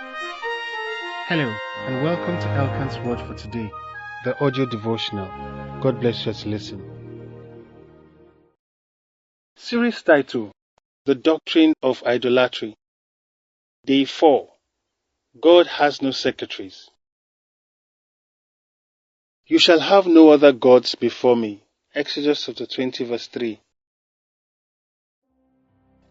Hello, and welcome to Elkan's Word for Today, the audio devotional. God bless you as you listen. Series title: The Doctrine of Idolatry. Day 4. God has no secretaries. You shall have no other gods before me. Exodus chapter 20 verse 3.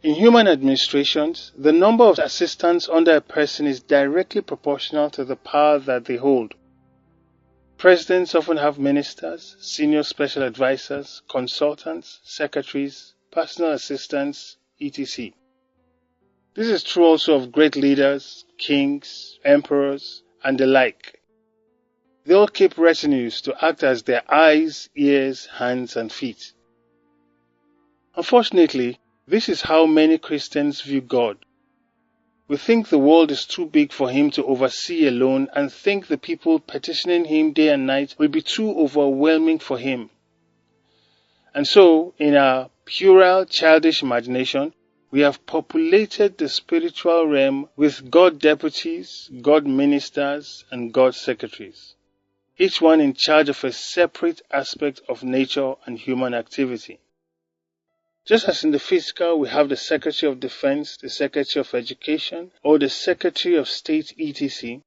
In human administrations, the number of assistants under a person is directly proportional to the power that they hold. Presidents often have ministers, senior special advisors, consultants, secretaries, personal assistants, etc. This is true also of great leaders, kings, emperors, and the like. They all keep retinues to act as their eyes, ears, hands, and feet. Unfortunately, this is how many Christians view God. We think the world is too big for Him to oversee alone and think the people petitioning Him day and night will be too overwhelming for Him. And so, in our puerile, childish imagination, we have populated the spiritual realm with God deputies, God ministers, and God secretaries, each one in charge of a separate aspect of nature and human activity. Just as in the physical, we have the Secretary of Defense, the Secretary of Education, or the Secretary of State, etc.,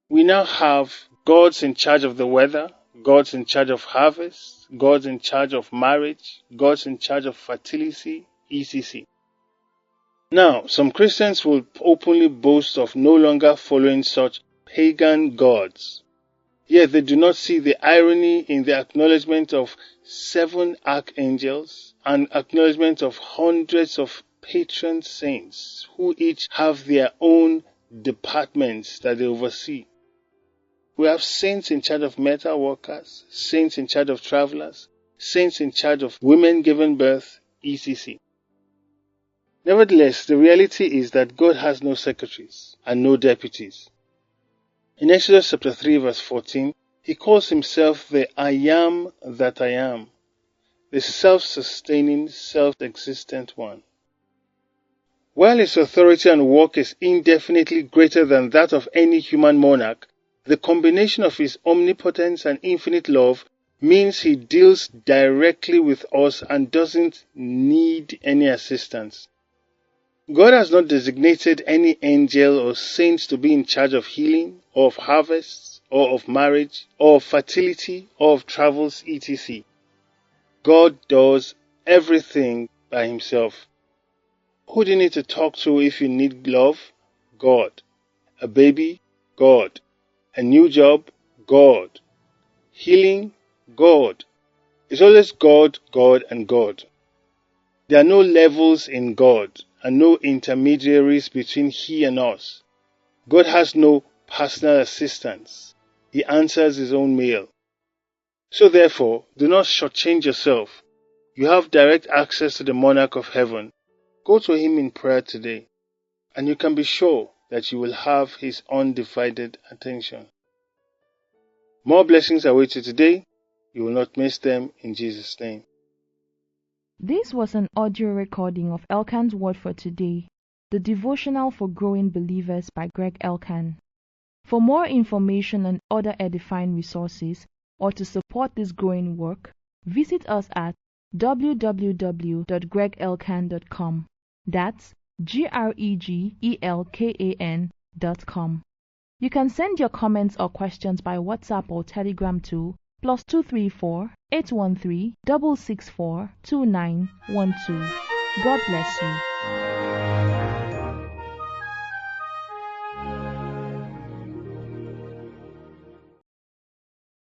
we now have gods in charge of the weather, gods in charge of harvest, gods in charge of marriage, gods in charge of fertility, etc. Now, some Christians will openly boast of no longer following such pagan gods. Yet they do not see the irony in the acknowledgement of 7 archangels and acknowledgement of hundreds of patron saints who each have their own departments that they oversee. We have saints in charge of metal workers, saints in charge of travelers, saints in charge of women giving birth, etc. Nevertheless, the reality is that God has no secretaries and no deputies. In Exodus chapter 3 verse 14, He calls Himself the I am that I am, the self-sustaining, self-existent one. While His authority and work is indefinitely greater than that of any human monarch, the combination of His omnipotence and infinite love means He deals directly with us and doesn't need any assistance. God has not designated any angel or saint to be in charge of healing, or of harvests, or of marriage, or of fertility, or of travels, etc. God does everything by Himself. Who do you need to talk to if you need love? God. A baby? God. A new job? God. Healing? God. It's always God, God, and God. There are no levels in God and no intermediaries between He and us. God has no personal assistants. He answers His own mail. So therefore, do not shortchange yourself. You have direct access to the monarch of heaven. Go to Him in prayer today, and you can be sure that you will have His undivided attention. More blessings await you today. You will not miss them in Jesus' name. This was an audio recording of Elkan's Word for Today, the devotional for growing believers by Greg Elkan. For more information and other edifying resources, or to support this growing work, visit us at www.gregelkan.com. That's GREGELKAN.com. You can send your comments or questions by WhatsApp or Telegram to +234 813 664 2912. God bless you.